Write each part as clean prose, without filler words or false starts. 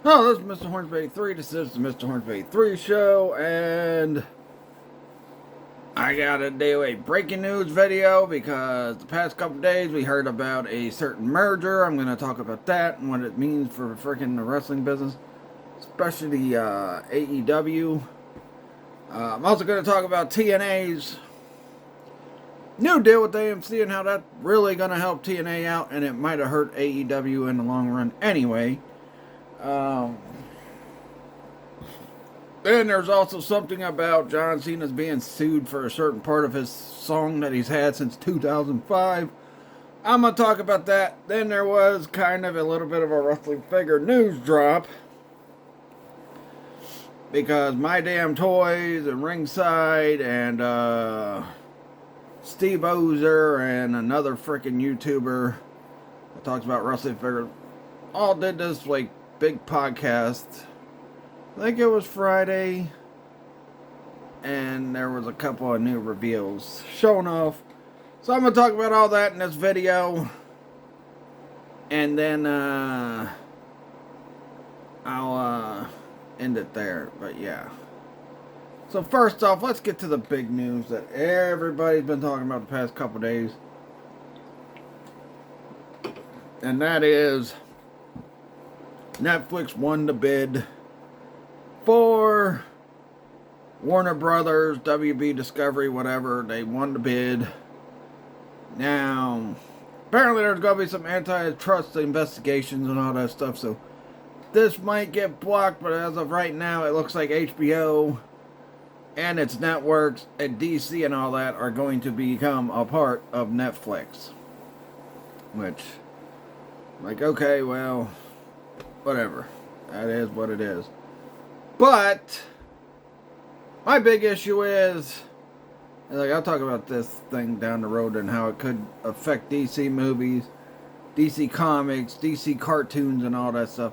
Oh, this is Mr. Hornsby 83. This is the Mr. Hornsby 83 show, and I gotta do a breaking news video because the past couple days we heard about a certain merger. I'm gonna talk about that and what it means for freaking the wrestling business, especially AEW. I'm also gonna talk about TNA's new deal with AMC and how that's really gonna help TNA out, and it might have hurt AEW in the long run anyway. Then there's also something about John Cena's being sued for a certain part of his song that he's had since 2005. I'm going to talk about that. Then there was kind of a little bit of a wrestling figure news drop, because My Damn Toys and Ringside and Steve Ozer and another freaking YouTuber that talks about wrestling figures all did this like big podcast. I think it was Friday, and there was a couple of new reveals showing off. So I'm going to talk about all that in this video, and then I'll end it there. But yeah. So first off, let's get to the big news that everybody's been talking about the past couple days. And that is Netflix won the bid for Warner Brothers, WB Discovery, whatever. They won the bid. Now, apparently there's going to be some antitrust investigations and all that stuff, so this might get blocked, but as of right now, it looks like HBO and its networks and DC and all that are going to become a part of Netflix. Which, like, okay, well, whatever. That is what it is. But my big issue is, like, I'll talk about this thing down the road and how it could affect DC movies, DC comics, DC cartoons, and all that stuff.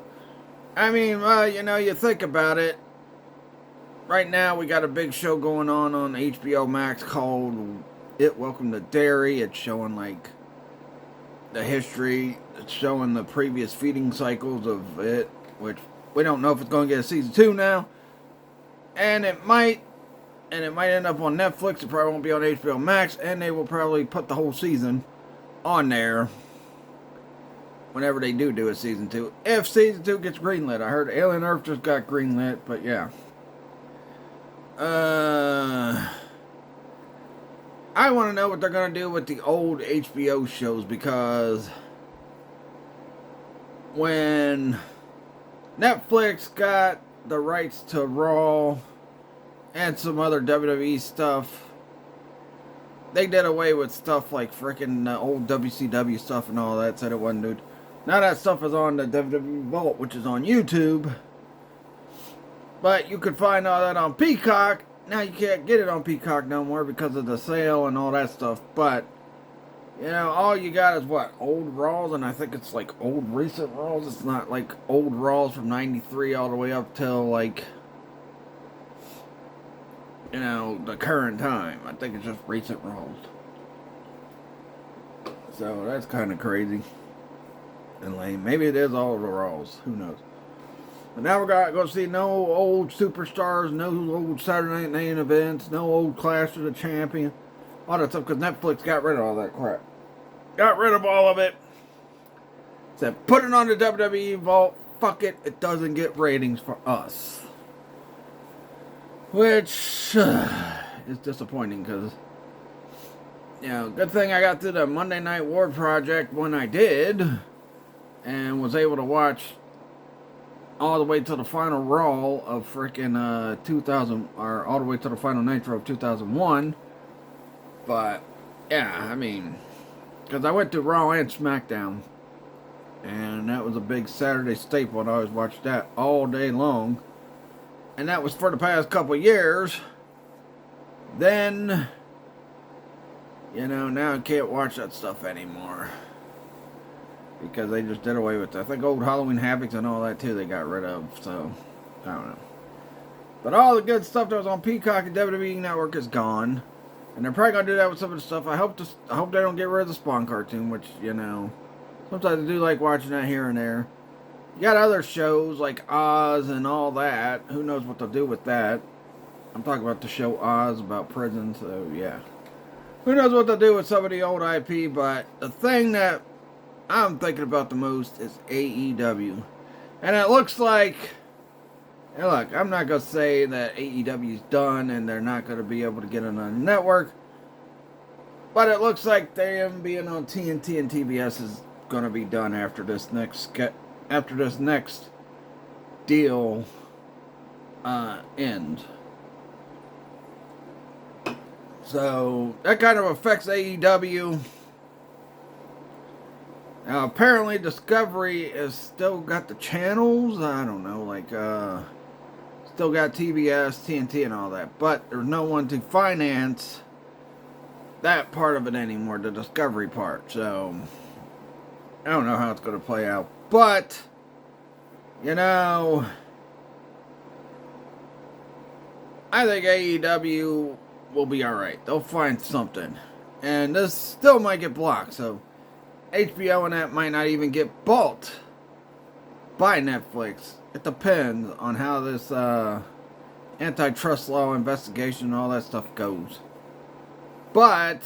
I mean, you think about it. Right now, we got a big show going on HBO Max called Welcome to Derry. It's showing, like, the history. It's showing the previous feeding cycles of it, which we don't know if it's going to get a season 2 now. And it might end up on Netflix. It probably won't be on HBO Max, and they will probably put the whole season on there whenever they do a season 2. If season 2 gets greenlit. I heard Alien Earth just got greenlit, but yeah. I want to know what they're going to do with the old HBO shows, because when Netflix got the rights to Raw and some other WWE stuff, they did away with stuff like freaking old WCW stuff and all that, said it wasn't good. Now that stuff is on the WWE Vault, which is on YouTube. But you could find all that on Peacock. Now you can't get it on Peacock no more because of the sale and all that stuff. But, all you got is what? Old Raws, and I think it's like old recent Raws. It's not like old Raws from 93 all the way up till like, the current time. I think it's just recent Raws. So that's kind of crazy and lame. Maybe it is all the Raws. Who knows? But now we're going to see no old superstars, no old Saturday Night main events, no old Clash of the Champion, all that stuff, because Netflix got rid of all that crap. Got rid of all of it. Said, put it on the WWE Vault. Fuck it. It doesn't get ratings for us. Which is disappointing, because, good thing I got to the Monday Night War Project when I did, and was able to watch all the way to the final Raw of freaking 2000, or all the way to the final Nitro of 2001. But, yeah, I mean, because I went to Raw and SmackDown, and that was a big Saturday staple, and I always watched that all day long. And that was for the past couple years. Then, now I can't watch that stuff anymore, because they just did away with it. I think old Halloween Havocs and all that too they got rid of, so I don't know. But all the good stuff that was on Peacock and WWE Network is gone. And they're probably going to do that with some of the stuff. I hope they don't get rid of the Spawn cartoon, which, sometimes I do like watching that here and there. You got other shows like Oz and all that. Who knows what they'll do with that? I'm talking about the show Oz about prison, so yeah. Who knows what they'll do with some of the old IP, but the thing that I'm thinking about the most is AEW. And it looks like, and look, I'm not going to say that AEW's done and they're not going to be able to get on a network, but it looks like them being on TNT and TBS is going to be done after this next deal ends. So that kind of affects AEW. Now apparently Discovery is still got the channels. I don't know, like still got TBS, TNT, and all that. But there's no one to finance that part of it anymore, the Discovery part. So I don't know how it's going to play out. But you know, I think AEW will be alright. They'll find something. And this still might get blocked, so HBO and that might not even get bought by Netflix. It depends on how this antitrust law investigation and all that stuff goes. But,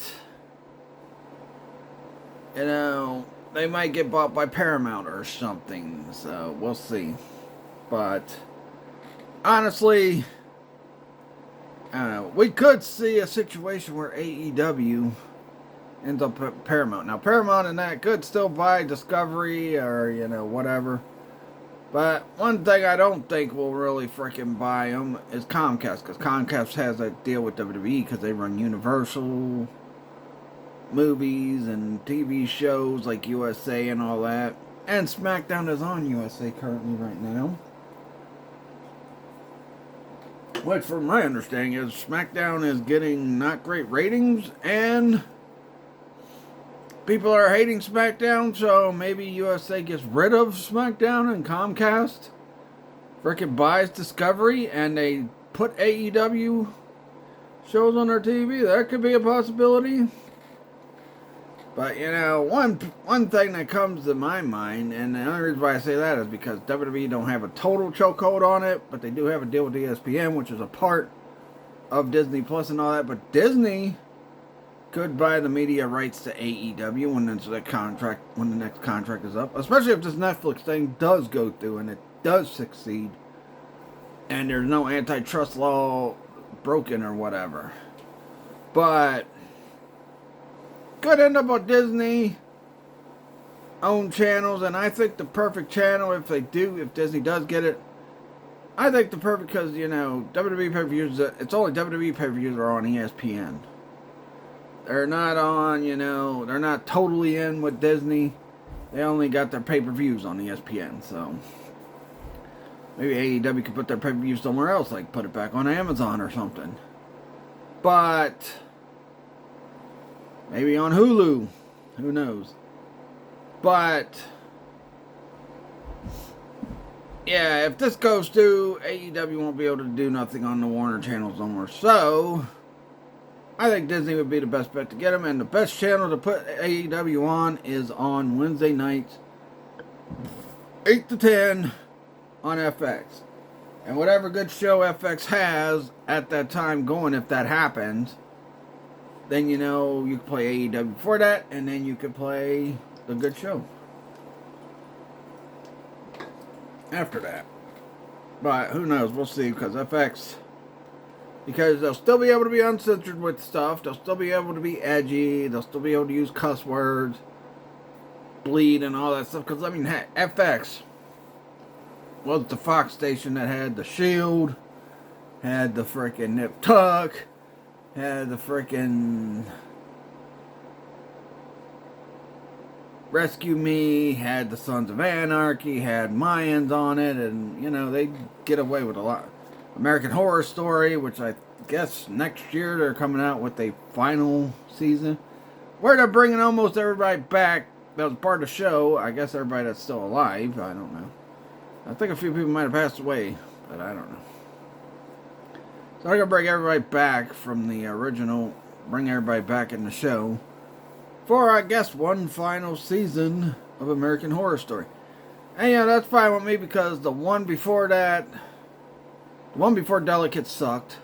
you know, they might get bought by Paramount or something, so we'll see. But, honestly, I don't know. We could see a situation where AEW ends up at Paramount. Now, Paramount and that could still buy Discovery or, you know, whatever. But one thing I don't think will really freaking buy them is Comcast. Because Comcast has a deal with WWE because they run Universal movies and TV shows like USA and all that. And SmackDown is on USA currently right now. Which, from my understanding, is SmackDown is getting not great ratings, and people are hating SmackDown, so maybe USA gets rid of SmackDown and Comcast frickin' buys Discovery, and they put AEW shows on their TV. That could be a possibility. But, you know, one thing that comes to my mind, and the only reason why I say that is because WWE don't have a total chokehold on it, but they do have a deal with ESPN, which is a part of Disney Plus and all that. But Disney could buy the media rights to AEW when the next contract is up, especially if this Netflix thing does go through and it does succeed, and there's no antitrust law broken or whatever. But could end up on Disney own channels, and I think the perfect channel, if Disney does get it, I think the perfect, because, you know, WWE pay-per-views, it's only WWE pay-per-views are on ESPN. They're not on, you know, they're not totally in with Disney. They only got their pay-per-views on ESPN, so maybe AEW could put their pay-per-views somewhere else, like put it back on Amazon or something. But maybe on Hulu. Who knows? But yeah, if this goes through, AEW won't be able to do nothing on the Warner channels no more. So I think Disney would be the best bet to get them. And the best channel to put AEW on is on Wednesday nights, 8 to 10 on FX. And whatever good show FX has at that time going, if that happens, then, you know, you can play AEW before that, and then you can play the good show after that. But who knows? We'll see, because they'll still be able to be uncensored with stuff. They'll still be able to be edgy. They'll still be able to use cuss words, bleed, and all that stuff. Because, I mean, heck, FX was the Fox station that had the Shield, had the frickin' Nip Tuck, had the frickin' Rescue Me, had the Sons of Anarchy, had Mayans on it, and, you know, they get away with a lot. American Horror Story, which I guess next year they're coming out with a final season, where they're bringing almost everybody back that was part of the show. I guess everybody that's still alive, I don't know. I think a few people might have passed away, but I don't know. So they're going to bring everybody back from the original, bring everybody back in the show for, I guess, one final season of American Horror Story. And yeah, that's fine with me because the one before that, the one before Delicate sucked.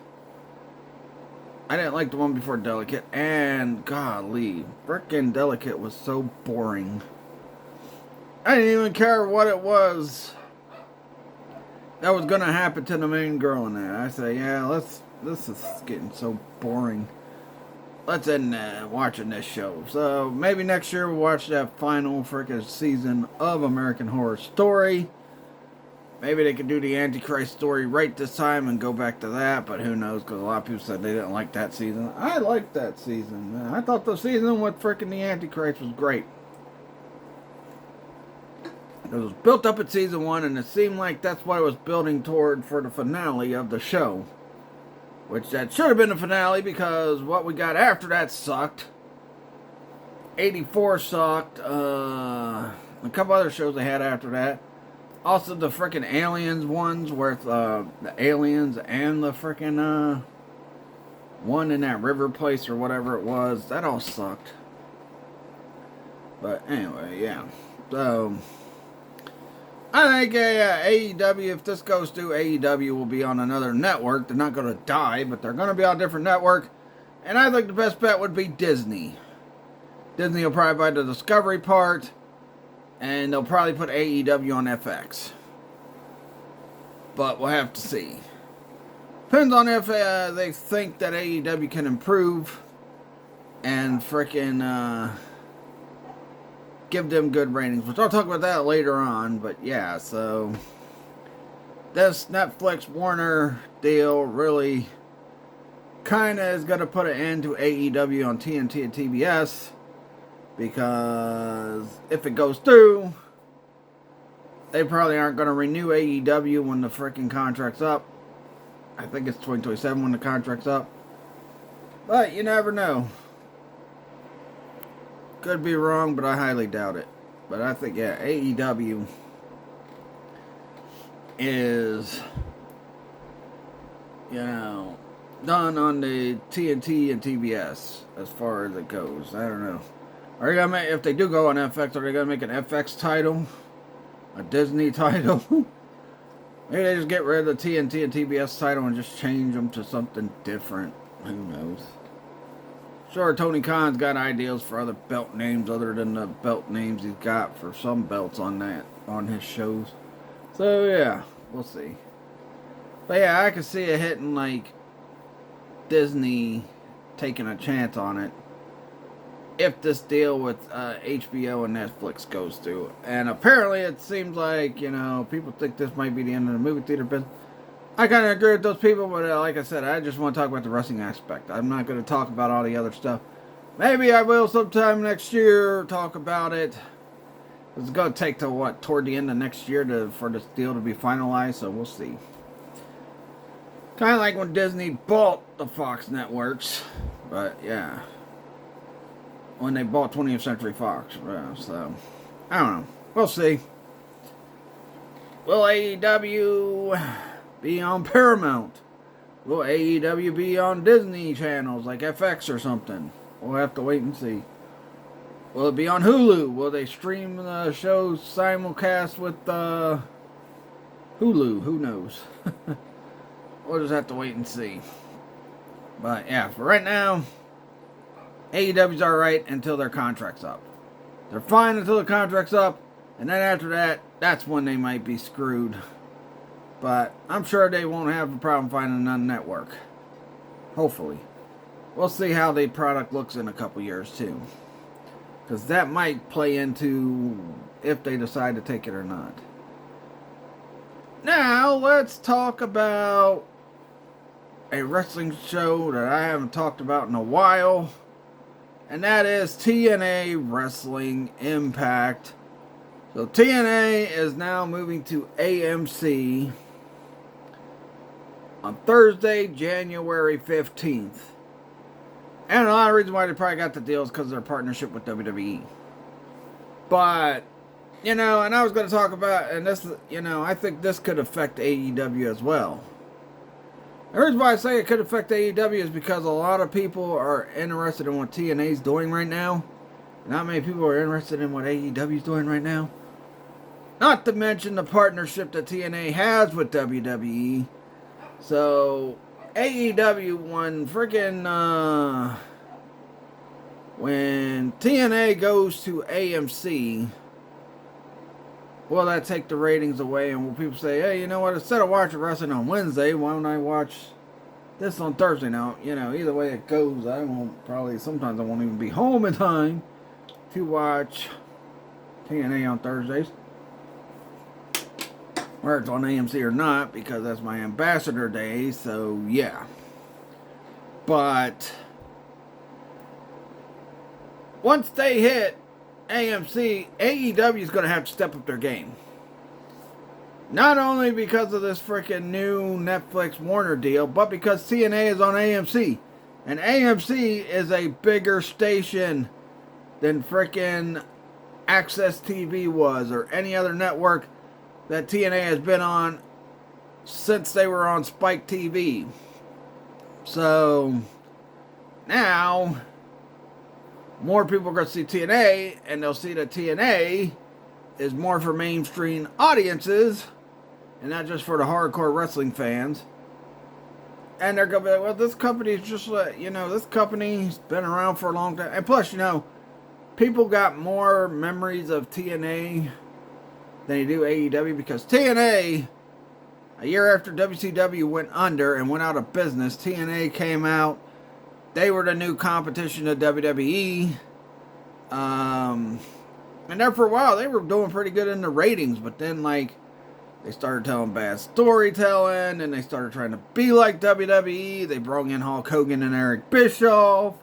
I didn't like the one before Delicate, and golly, frickin' Delicate was so boring. I didn't even care what it was that was gonna happen to the main girl in that. I say, yeah, this is getting so boring. Let's end watching this show. So maybe next year we'll watch that final frickin' season of American Horror Story. Maybe they could do the Antichrist story right this time and go back to that, but who knows, because a lot of people said they didn't like that season. I liked that season, man. I thought the season with frickin' the Antichrist was great. It was built up at season 1, and it seemed like that's what it was building toward for the finale of the show. Which that should have been the finale, because what we got after that sucked. 84 sucked. A couple other shows they had after that. Also, the frickin' Aliens ones, with the aliens and the frickin' one in that river place or whatever it was, that all sucked. But anyway, yeah. So, I think AEW, if this goes through, AEW will be on another network. They're not going to die, but they're going to be on a different network. And I think the best bet would be Disney. Disney will probably buy the Discovery part. And they'll probably put AEW on FX. But we'll have to see. Depends on if they think that AEW can improve. And frickin' give them good ratings. Which I'll talk about that later on. But yeah, so this Netflix Warner deal really kind of is going to put an end to AEW on TNT and TBS. Because if it goes through, they probably aren't going to renew AEW when the freaking contract's up. I think it's 2027 when the contract's up. But you never know. Could be wrong, but I highly doubt it. But I think, yeah, AEW is, done on the TNT and TBS as far as it goes. I don't know. Are they gonna make, if they do go on FX, are they gonna make an FX title? A Disney title? Maybe they just get rid of the TNT and TBS title and just change them to something different. Who knows? Sure, Tony Khan's got ideas for other belt names other than the belt names he's got for some belts on his shows. So yeah, we'll see. But yeah, I could see it hitting like Disney taking a chance on it. If this deal with HBO and Netflix goes through. And apparently it seems like, people think this might be the end of the movie theater business. I kind of agree with those people, but like I said, I just want to talk about the wrestling aspect. I'm not going to talk about all the other stuff. Maybe I will sometime next year talk about it. It's going to take to toward the end of next year for this deal to be finalized, so we'll see. Kind of like when Disney bought the Fox networks, but yeah. When they bought 20th Century Fox. So, I don't know. We'll see. Will AEW be on Paramount? Will AEW be on Disney channels like FX or something? We'll have to wait and see. Will it be on Hulu? Will they stream the shows simulcast with Hulu? Who knows? We'll just have to wait and see. But yeah, for right now, AEW's alright until their contract's up. They're fine until the contract's up, and then after that, that's when they might be screwed. But I'm sure they won't have a problem finding another network. Hopefully. We'll see how the product looks in a couple years too. Because that might play into if they decide to take it or not. Now, let's talk about a wrestling show that I haven't talked about in a while. And that is TNA Wrestling Impact. So TNA is now moving to AMC on Thursday, January 15th. And a lot of reasons why they probably got the deal is because of their partnership with WWE. But, and I was going to talk about, and this, I think this could affect AEW as well. The reason why I say it could affect AEW is because a lot of people are interested in what TNA is doing right now. Not many people are interested in what AEW is doing right now. Not to mention the partnership that TNA has with WWE. So AEW when TNA goes to AMC, will that take the ratings away? And will people say, hey, you know what? Instead of watching wrestling on Wednesday, why don't I watch this on Thursday? Now, either way it goes, sometimes I won't even be home in time to watch TNA on Thursdays, whether it's on AMC or not, because that's my ambassador day. So yeah, but once they hit AMC, AEW is going to have to step up their game. Not only because of this freaking new Netflix Warner deal, but because TNA is on AMC. And AMC is a bigger station than freaking Access TV was, or any other network that TNA has been on since they were on Spike TV. So now more people are going to see TNA, and they'll see that TNA is more for mainstream audiences and not just for the hardcore wrestling fans. And they're going to be like, well, this company's just this company's been around for a long time. And plus, people got more memories of TNA than they do AEW, because TNA, a year after WCW went under and went out of business, TNA came out. They were the new competition to WWE. And there for a while, they were doing pretty good in the ratings. But then, they started telling bad storytelling. And they started trying to be like WWE. They brought in Hulk Hogan and Eric Bischoff.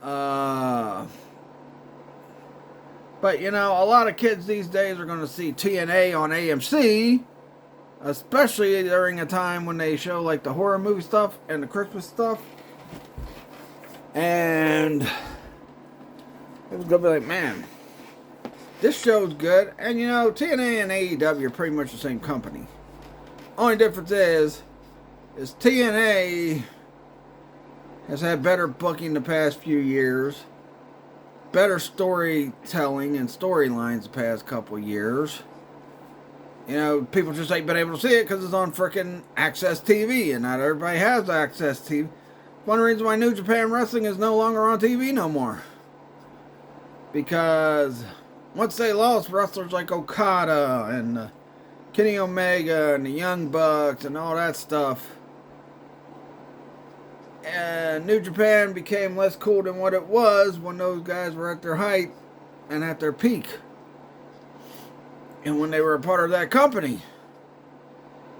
But, a lot of kids these days are going to see TNA on AMC. Especially during a time when they show, the horror movie stuff and the Christmas stuff. And it was going to be like, man, this show's good. And, TNA and AEW are pretty much the same company. Only difference is TNA has had better booking the past few years. Better storytelling and storylines the past couple years. People just ain't been able to see it because it's on frickin' Access TV. And not everybody has Access TV. One reason why New Japan Wrestling is no longer on TV no more. Because once they lost wrestlers like Okada and Kenny Omega and the Young Bucks and all that stuff, and New Japan became less cool than what it was when those guys were at their height and at their peak. And when they were a part of that company.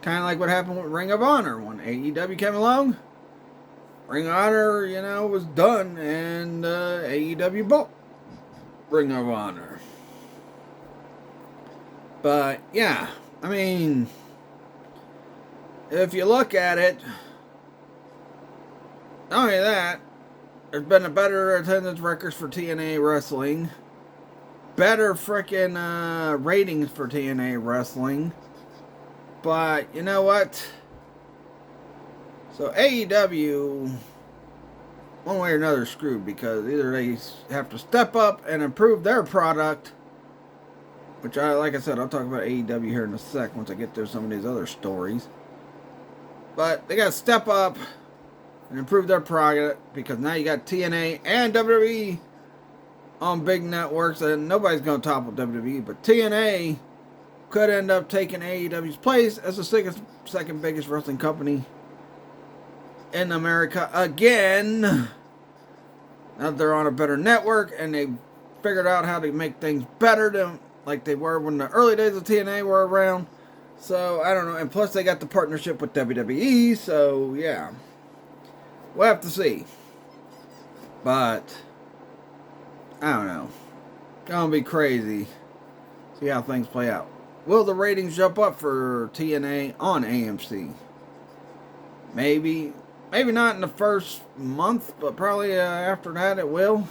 Kind of like what happened with Ring of Honor. When AEW came along, Ring of Honor, was done, and AEW bought Ring of Honor. But, yeah, if you look at it, not only that, there's been a better attendance records for TNA Wrestling, better frickin' ratings for TNA Wrestling, but, you know what? So AEW, one way or another, is screwed, because either they have to step up and improve their product, which like I said, I'll talk about AEW here in a sec once I get to some of these other stories. But they got to step up and improve their product, because now you got TNA and WWE on big networks, and nobody's going to topple WWE, but TNA could end up taking AEW's place as the second biggest wrestling company in America again. Now that they're on a better network and they figured out how to make things better than like they were when the early days of TNA were around. So I don't know, and plus they got the partnership with WWE, so yeah, we'll have to see. But I don't know, gonna be crazy. See how things play out. Will the ratings jump up for TNA on AMC? Maybe not in the first month, but probably after that it will.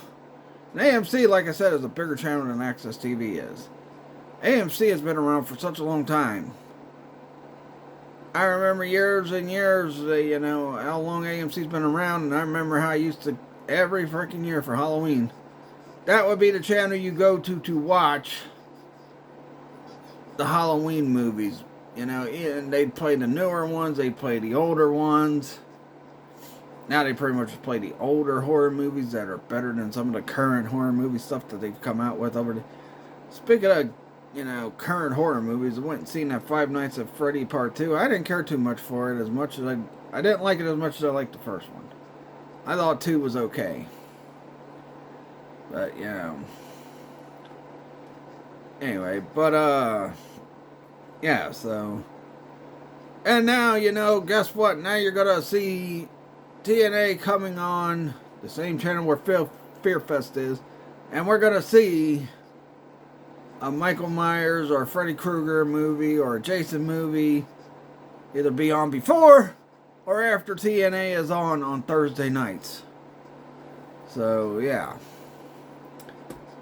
And AMC, like I said, is a bigger channel than Access TV is. AMC has been around for such a long time. I remember years and years, how long AMC's been around, and I remember how I used to, every freaking year for Halloween, that would be the channel you go to watch the Halloween movies. You know, and they'd play the newer ones, they'd play the older ones. Now they pretty much just play the older horror movies that are better than some of the current horror movie stuff that they've come out with over the... Speaking of, you know, current horror movies, I went and seen that Five Nights at Freddy Part 2. I didn't care too much for it as much as I didn't like it as much as I liked the first one. I thought 2 was okay. But, you know... Anyway, but, yeah, so... And now, you know, guess what? Now you're gonna see TNA coming on the same channel where Fear Fest is. And we're gonna see a Michael Myers or a Freddy Krueger movie or a Jason movie either be on before or after TNA is on Thursday nights. So, yeah.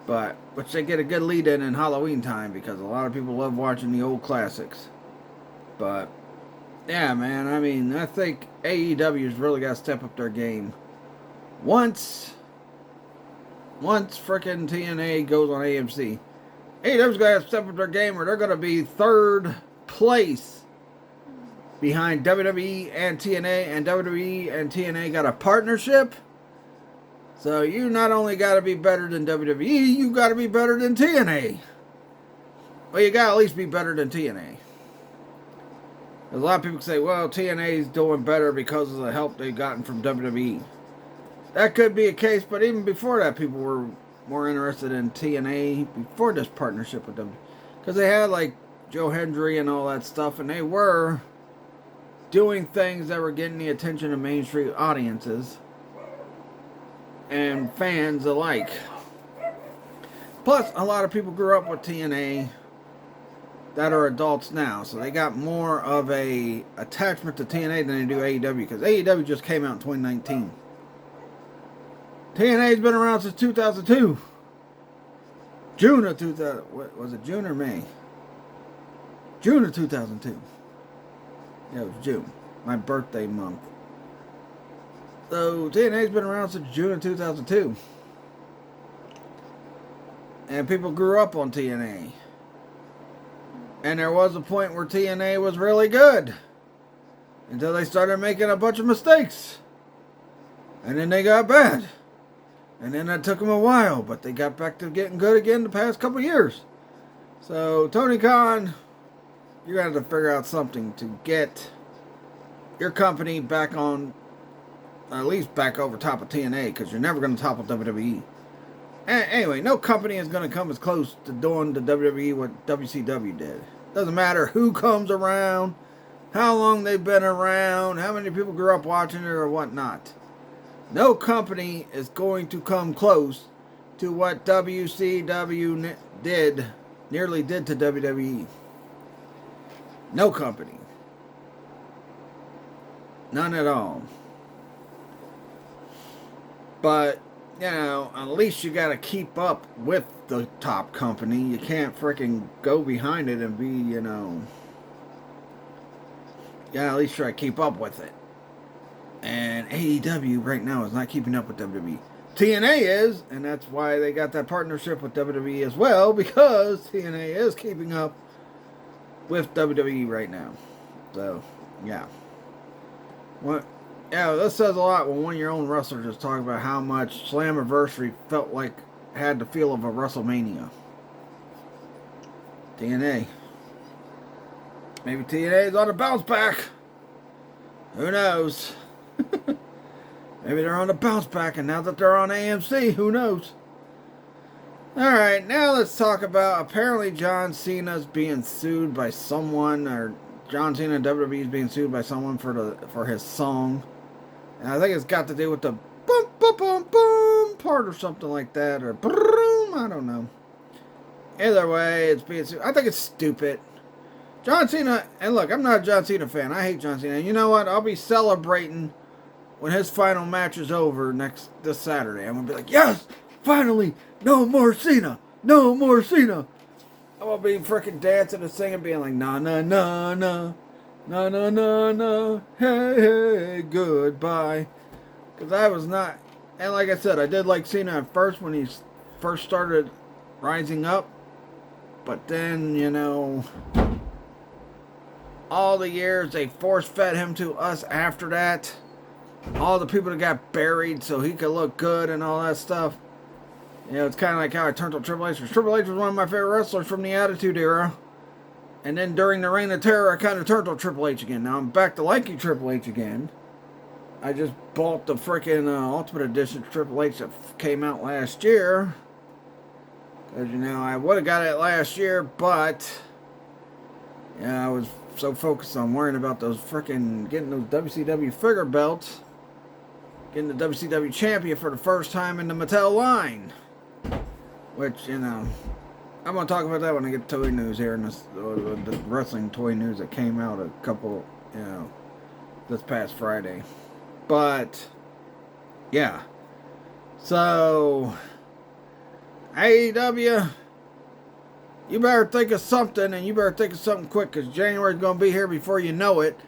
But, which they get a good lead in Halloween time because a lot of people love watching the old classics. But, yeah, man, I mean, I think AEW's really got to step up their game. Once frickin' TNA goes on AMC, AEW's got to step up their game or they're going to be third place behind WWE and TNA, and WWE and TNA got a partnership. So you not only got to be better than WWE, you got to be better than TNA. Well, you got to at least be better than TNA. A lot of people say, well, TNA is doing better because of the help they've gotten from WWE. That could be a case, but even before that, people were more interested in TNA before this partnership with them. Because they had, like, Joe Hendry and all that stuff, and they were doing things that were getting the attention of mainstream audiences and fans alike. Plus, a lot of people grew up with TNA that are adults now, so they got more of a attachment to TNA than they do AEW, because AEW just came out in 2019. TNA's been around since 2002. June of 2000, what was it, June or May? June of 2002. Yeah, it was June, my birthday month. So TNA's been around since June of 2002. And people grew up on TNA. And there was a point where TNA was really good. Until they started making a bunch of mistakes. And then they got bad. And then that took them a while. But they got back to getting good again the past couple years. So Tony Khan, you're going to have to figure out something to get your company back on, at least back over top of TNA, because you're never going to topple WWE. Anyway, no company is going to come as close to doing the WWE what WCW did. Doesn't matter who comes around, how long they've been around, how many people grew up watching it or whatnot. No company is going to come close to what WCW nearly did to WWE. No company. None at all. But, you know, at least you gotta keep up with the top company. You can't freaking go behind it and be, you know... You gotta at least try to keep up with it. And AEW right now is not keeping up with WWE. TNA is, and that's why they got that partnership with WWE as well, because TNA is keeping up with WWE right now. So, yeah. What? Yeah, this says a lot when one of your own wrestlers is talking about how much Slammiversary felt like had the feel of a WrestleMania. TNA. Maybe TNA is on a bounce back. Who knows? Maybe they're on a bounce back, and now that they're on AMC, who knows? Alright, now let's talk about, apparently John Cena's being sued by someone, or John Cena and WWE is being sued by someone for his song. And I think it's got to do with the boom, boom, boom, boom part or something like that. Or boom, I don't know. Either way, it's being... I think it's stupid. John Cena... And look, I'm not a John Cena fan. I hate John Cena. And you know what? I'll be celebrating when his final match is over this Saturday. I'm going to be like, yes! Finally! No more Cena! No more Cena! I'm going to be freaking dancing and singing, being like, na na na na. No, no, no, no, hey, hey, goodbye. Because I was not, and like I said, I did like Cena at first when he first started rising up. but then, you know, all the years they force-fed him to us after that, all the people that got buried so he could look good and all that stuff. You know, it's kind of like how I turned on Triple H. Triple H was one of my favorite wrestlers from the Attitude Era. And then during the Reign of Terror, I kind of turned on Triple H again. Now I'm back to liking Triple H again. I just bought the freaking Ultimate Edition Triple H that came out last year. Because, you know, I would have got it last year, but yeah, I was so focused on worrying about those freaking getting those WCW figure belts, getting the WCW champion for the first time in the Mattel line. Which, you know, I'm going to talk about that when I get toy news here, and the wrestling toy news that came out a couple, you know, this past Friday. But, yeah. So, AEW, you better think of something, and you better think of something quick, because January's going to be here before you know it,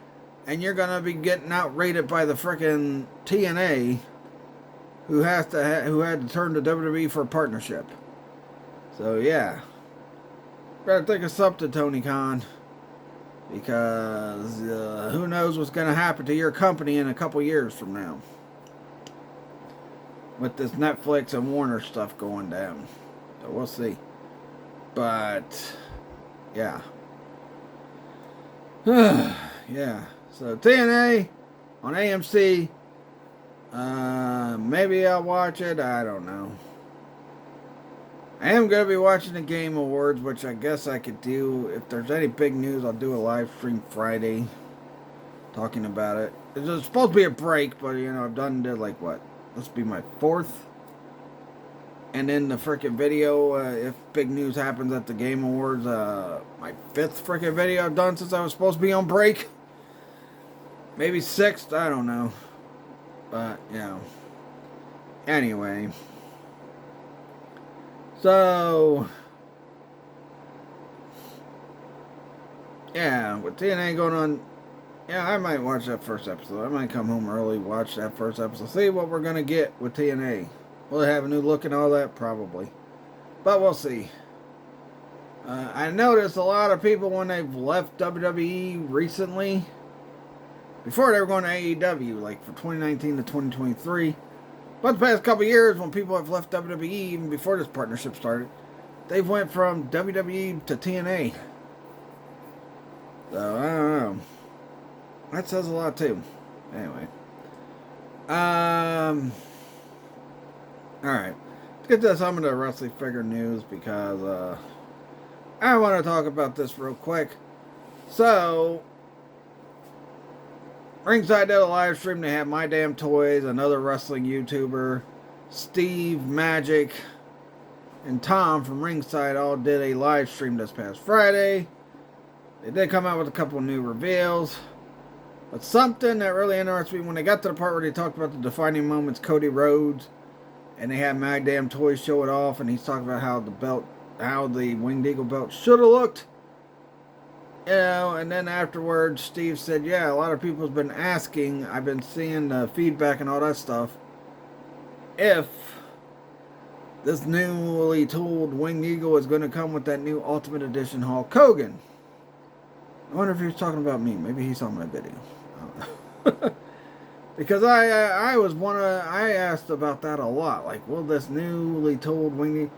and you're going to be getting outrated by the freaking TNA, who had to turn to WWE for a partnership. So, yeah. Better think of something, Tony Khan. Because who knows what's going to happen to your company in a couple years from now. With this Netflix and Warner stuff going down. So, we'll see. But, yeah. Yeah. So, TNA on AMC. Maybe I'll watch it. I don't know. I am going to be watching the Game Awards, which I guess I could do. If there's any big news, I'll do a live stream Friday talking about it. It's supposed to be a break, but, you know, I've did like, what? This will be my 4th. And then the freaking video, if big news happens at the Game Awards, my 5th freaking video I've done since I was supposed to be on break. Maybe 6th, I don't know. But, you know. Anyway. So, yeah, with TNA going on, yeah, I might watch that first episode. I might come home early, watch that first episode, see what we're going to get with TNA. Will they have a new look and all that? Probably. But we'll see. I noticed a lot of people when they've left WWE recently, before they were going to AEW, like for 2019 to 2023, but the past couple years, when people have left WWE, even before this partnership started, they've went from WWE to TNA. So, I don't know. That says a lot, too. Anyway. Alright. Let's get to some of the wrestling figure news, because, I want to talk about this real quick. So, Ringside did a live stream. They had My Damn Toys, another wrestling YouTuber, Steve, Magic, and Tom from Ringside all did a live stream this past Friday. They did come out with a couple of new reveals. But something that really interested me, when they got to the part where they talked about the defining moments, Cody Rhodes, and they had My Damn Toys show it off, and he's talking about how the Winged Eagle belt should have looked. You know, and then afterwards, Steve said, yeah, a lot of people have been asking, I've been seeing the feedback and all that stuff, if this newly tooled Winged Eagle is going to come with that new Ultimate Edition Hulk Hogan. I wonder if he was talking about me. Maybe he saw my video. I don't know. Because I asked about that a lot. Like, will this newly tooled Winged Eagle...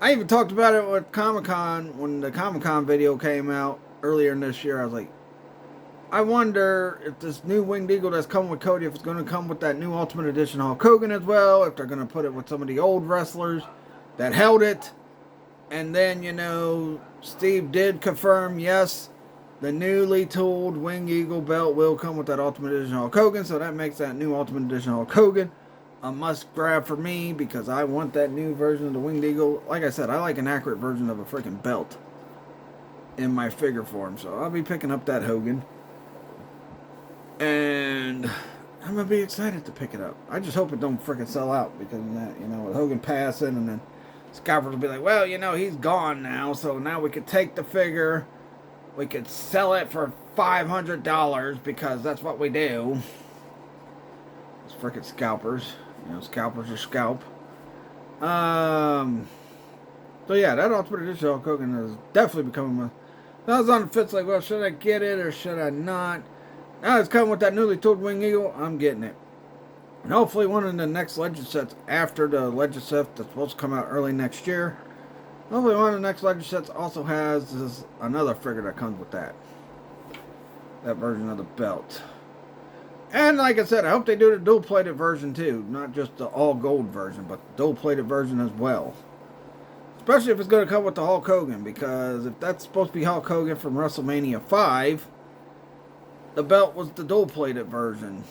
I even talked about it with Comic-Con, when the Comic-Con video came out earlier in this year. I was like, I wonder if this new Winged Eagle that's coming with Cody, if it's going to come with that new Ultimate Edition Hulk Hogan as well, if they're going to put it with some of the old wrestlers that held it. And then, you know, Steve did confirm, yes, the newly tooled Winged Eagle belt will come with that Ultimate Edition Hulk Hogan, so that makes that new Ultimate Edition Hulk Hogan a must grab for me, because I want that new version of the Winged Eagle. Like I said, I like an accurate version of a freaking belt in my figure form, so I'll be picking up that Hogan. And I'm going to be excited to pick it up. I just hope it don't freaking sell out, because that, you know, with Hogan passing, and then scalpers will be like, well, you know, he's gone now, so now we could take the figure, we could sell it for $500, because that's what we do. It's freaking scalpers. You know, scalpers are scalp. So yeah, that Ultimate Edition Hulk Hogan is definitely becoming my. I was on the fence, like, well, should I get it or should I not? Now it's coming with that newly tooled Wing Eagle. I'm getting it. And hopefully one of the next Legend sets after the Legend set that's supposed to come out early next year. Hopefully one of the next Legend sets also has another figure that comes with that. That version of the belt. And like I said, I hope they do the dual-plated version too. Not just the all-gold version, but the dual-plated version as well. Especially if it's going to come with the Hulk Hogan. Because if that's supposed to be Hulk Hogan from WrestleMania 5, the belt was the dual-plated version.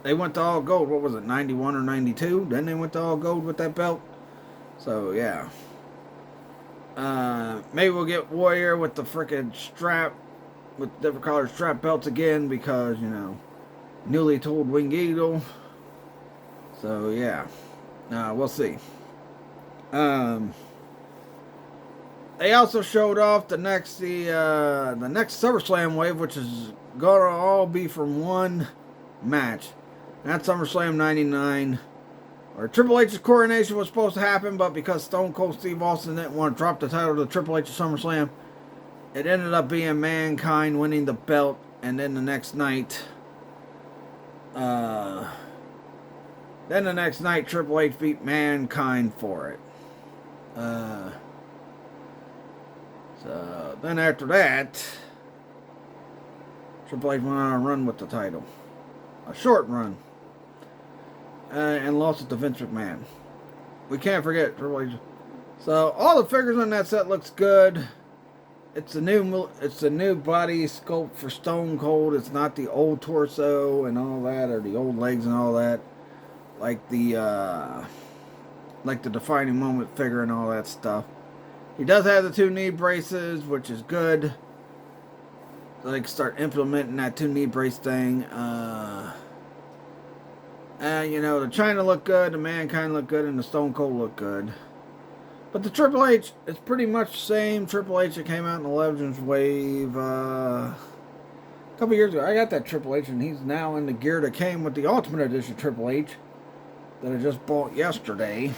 They went to all gold. What was it, 91 or 92? Then they went to all gold with that belt. So, yeah. Maybe we'll get Warrior with the freaking strap. With different colored strap belts again. Because, you know, newly tooled Wing Eagle. So, yeah. We'll see. They also showed off the next SummerSlam wave, which is gonna all be from one match. That's SummerSlam '99, where Triple H's coronation was supposed to happen, but because Stone Cold Steve Austin didn't want to drop the title to Triple H at SummerSlam, it ended up being Mankind winning the belt, and then the next night, Triple H beat Mankind for it. So then after that, Triple H went on a run with the title. A short run. And lost it to Vince McMahon. We can't forget Triple H. So all the figures on that set looks good. It's a new body sculpt for Stone Cold. It's not the old torso and all that, or the old legs and all that. Like the defining moment figure and all that stuff. He does have the 2 knee braces, which is good. So they can start implementing that 2 knee brace thing. You know, the China look good, the Mankind look good, and the Stone Cold look good. But the Triple H is pretty much the same Triple H that came out in the Legends wave a couple years ago. I got that Triple H, and he's now in the gear that came with the Ultimate Edition Triple H that I just bought yesterday.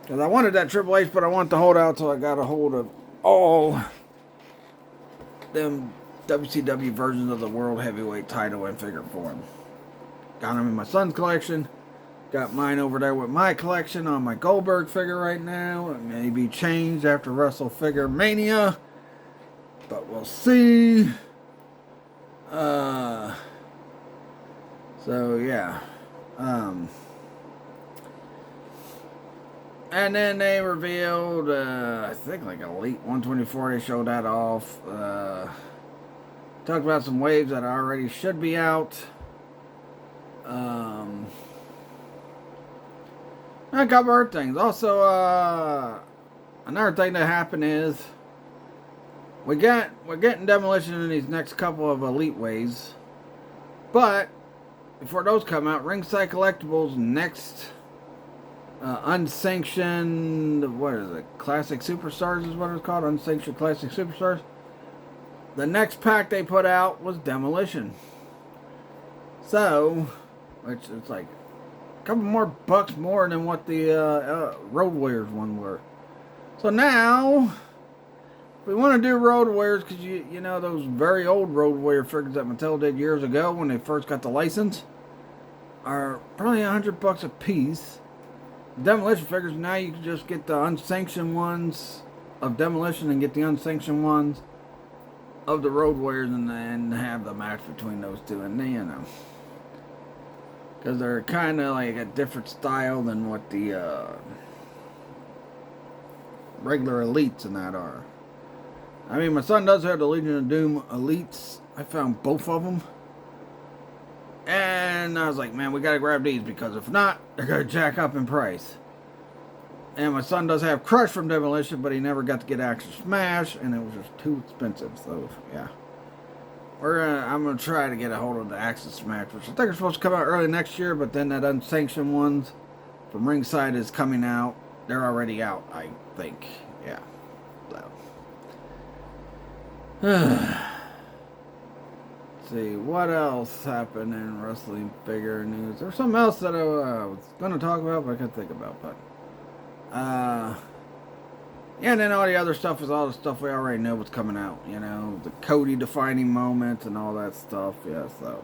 Because I wanted that Triple H, but I wanted to hold out till I got a hold of all them WCW versions of the World Heavyweight title in figure form. Got them in my son's collection. Got mine over there with my collection on my Goldberg figure right now. It may be changed after Wrestle Figure Mania, but we'll see. So yeah. And then they revealed, I think like Elite 124, they showed that off. Talked about some waves that already should be out. A couple other things. Also, another thing that happened is we're getting Demolition in these next couple of Elite waves. But before those come out, Ringside Collectibles next unsanctioned, what is it? Classic Superstars is what it's called. Unsanctioned Classic Superstars. The next pack they put out was Demolition. So, which is like a couple more bucks more than what the Road Warriors one were. So now, if we want to do Road Warriors, because you know those very old Road Warrior figures that Mattel did years ago when they first got the license are probably $100 a piece. Demolition figures, now you can just get the unsanctioned ones of Demolition and get the unsanctioned ones of the Road Warriors and have the match between those two. And then, you know, because they're kind of like a different style than what the regular Elites and that are. I mean, my son does have the Legion of Doom Elites. I found both of them. And I was like, man, we got to grab these because if not, they're going to jack up in price. And my son does have Crush from Demolition, but he never got to get Action Smash, and it was just too expensive. So, yeah. I'm going to try to get a hold of the Action Smash, which I think are supposed to come out early next year, but then that unsanctioned ones from Ringside is coming out. They're already out, I think. Yeah. So. See what else happened in wrestling figure news. There's something else that I was going to talk about, but I couldn't think about. But Yeah, and then all the other stuff is all the stuff we already know what's coming out. You know, the Cody defining moment and all that stuff. Yeah, so.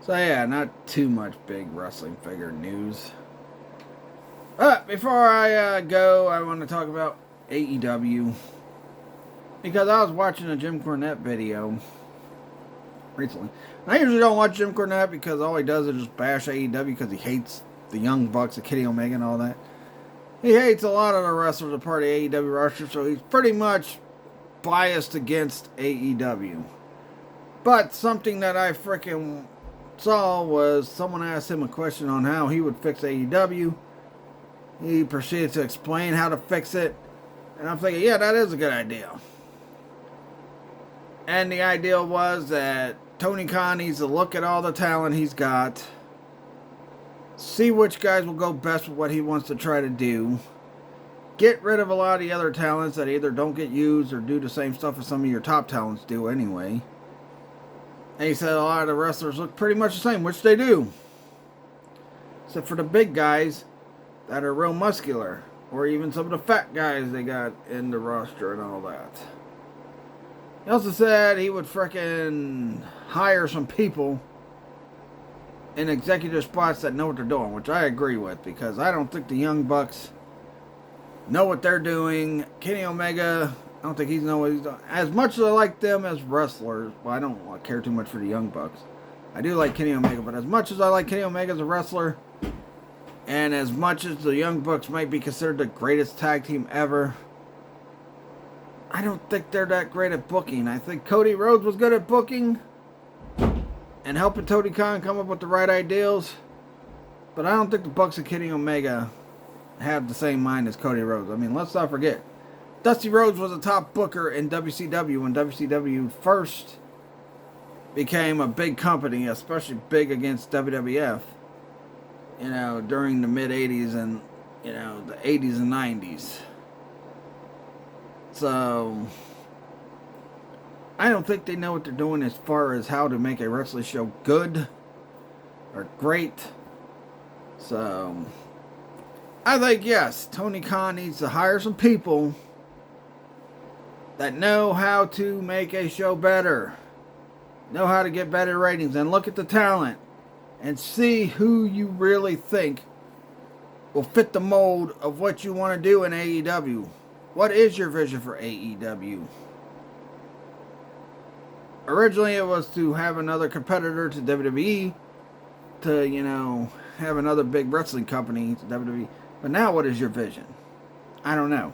So yeah, not too much big wrestling figure news. But before I go, I want to talk about AEW. Because I was watching a Jim Cornette video recently. And I usually don't watch Jim Cornette because all he does is just bash AEW because he hates the Young Bucks, the Kenny Omega and all that. He hates a lot of the wrestlers, a part of AEW roster, so he's pretty much biased against AEW. But something that I freaking saw was someone asked him a question on how he would fix AEW. He proceeded to explain how to fix it. And I'm thinking, yeah, that is a good idea. And the idea was that Tony Khan needs to look at all the talent he's got, see which guys will go best with what he wants to try to do, get rid of a lot of the other talents that either don't get used or do the same stuff as some of your top talents do anyway. And he said a lot of the wrestlers look pretty much the same, which they do. Except for the big guys that are real muscular. Or even some of the fat guys they got in the roster and all that. He also said he would frickin' hire some people in executive spots that know what they're doing, which I agree with, because I don't think the Young Bucks know what they're doing. Kenny Omega, I don't think he's know what he's doing. As much as I like them as wrestlers, well, I don't care too much for the Young Bucks. I do like Kenny Omega, but as much as I like Kenny Omega as a wrestler, and as much as the Young Bucks might be considered the greatest tag team ever, I don't think they're that great at booking. I think Cody Rhodes was good at booking and helping Tony Khan come up with the right ideals. But I don't think the Bucks and Kenny Omega have the same mind as Cody Rhodes. I mean, let's not forget, Dusty Rhodes was a top booker in WCW when WCW first became a big company, especially big against WWF, you know, during the mid-80s and, you know, the 80s and 90s. So, I don't think they know what they're doing as far as how to make a wrestling show good or great. So, I think, yes, Tony Khan needs to hire some people that know how to make a show better, know how to get better ratings, and look at the talent and see who you really think will fit the mold of what you want to do in AEW. What is your vision for AEW? Originally, it was to have another competitor to WWE, to, you know, have another big wrestling company to WWE. But now, what is your vision? I don't know.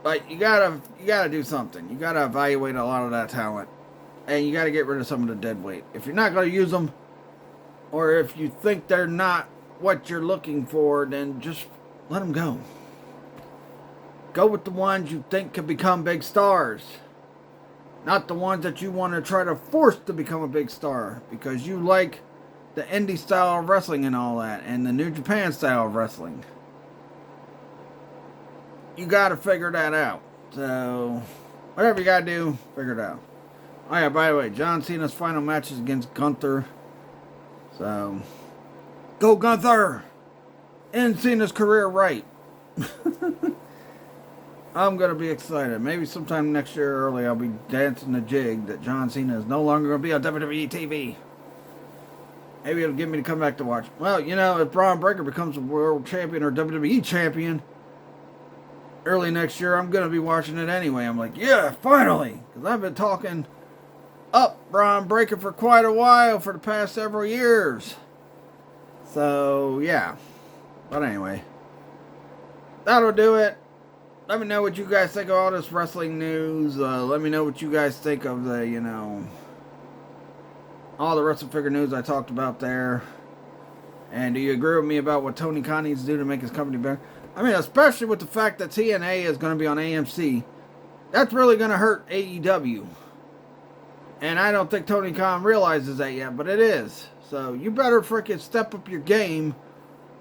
But you gotta do something. You gotta evaluate a lot of that talent, and you gotta get rid of some of the dead weight. If you're not gonna use them, or if you think they're not what you're looking for, then just let them go. Go with the ones you think could become big stars. Not the ones that you want to try to force to become a big star. Because you like the indie style of wrestling and all that. And the New Japan style of wrestling. You got to figure that out. So, whatever you got to do, figure it out. Oh yeah, by the way, John Cena's final match is against Gunther. So, go Gunther! End Cena's career right. I'm going to be excited. Maybe sometime next year early I'll be dancing the jig that John Cena is no longer going to be on WWE TV. Maybe it'll get me to come back to watch. Well, you know, if Braun Breaker becomes a world champion or WWE champion early next year, I'm going to be watching it anyway. I'm like, yeah, finally! Because I've been talking up Braun Breaker for quite a while for the past several years. So, yeah. But anyway, that'll do it. Let me know what you guys think of all this wrestling news. Let me know what you guys think of the, you know, all the wrestling figure news I talked about there. And do you agree with me about what Tony Khan needs to do to make his company better? I mean, especially with the fact that TNA is going to be on AMC. That's really going to hurt AEW. And I don't think Tony Khan realizes that yet, but it is. So you better freaking step up your game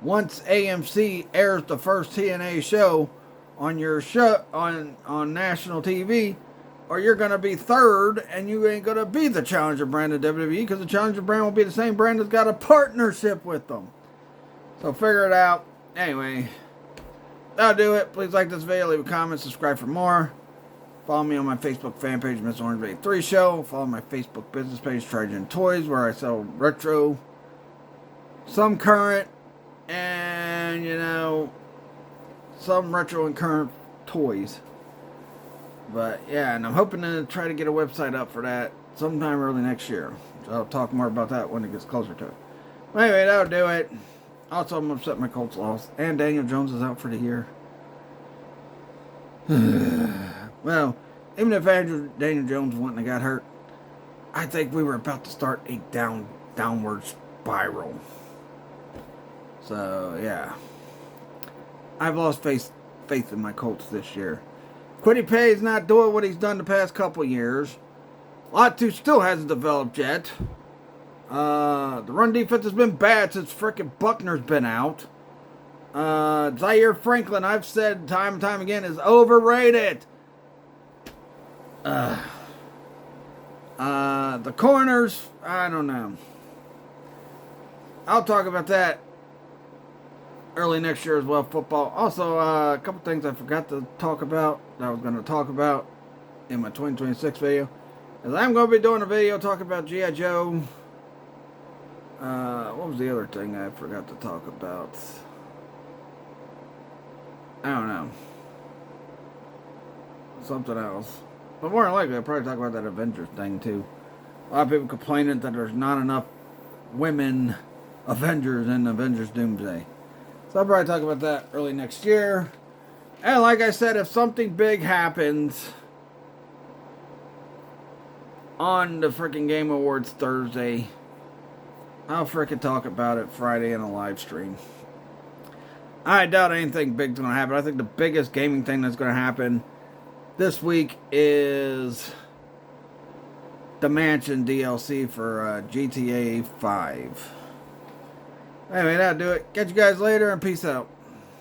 once AMC airs the first TNA show on your show on national TV, or you're going to be third and you ain't going to be the challenger brand of WWE, because the challenger brand will be the same brand that's got a partnership with them. So figure it out. Anyway, that'll do it. Please like this video, leave a comment, subscribe for more. Follow me on my Facebook fan page, Miss Orange 83 Show. Follow my Facebook business page, Trajan Toys, where I sell retro, some current, and, you know, some retro and current toys. But, yeah, and I'm hoping to try to get a website up for that sometime early next year. So I'll talk more about that when it gets closer to it. But anyway, that'll do it. Also, I'm upset my Colts lost. And Daniel Jones is out for the year. Well, even if Daniel Jones wouldn't have got hurt, I think we were about to start a downward spiral. So, yeah. I've lost faith in my Colts this year. Quiddy Pay's not doing what he's done the past couple years. Latu still hasn't developed yet. The run defense has been bad since frickin' Buckner's been out. Zaire Franklin, I've said time and time again, is overrated. The corners, I don't know. I'll talk about that early next year as well, football. Also, a couple things I forgot to talk about that I was going to talk about in my 2026 video. Is I'm going to be doing a video talking about G.I. Joe. What was the other thing I forgot to talk about? I don't know. Something else. But more than likely, I'll probably talk about that Avengers thing, too. A lot of people complaining that there's not enough women Avengers in Avengers Doomsday. So I'll probably talk about that early next year. And like I said, if something big happens on the freaking Game Awards Thursday, I'll freaking talk about it Friday in a live stream. I doubt anything big's going to happen. I think the biggest gaming thing that's going to happen this week is the Mansion DLC for GTA 5. Anyway, that'll do it. Catch you guys later and peace out.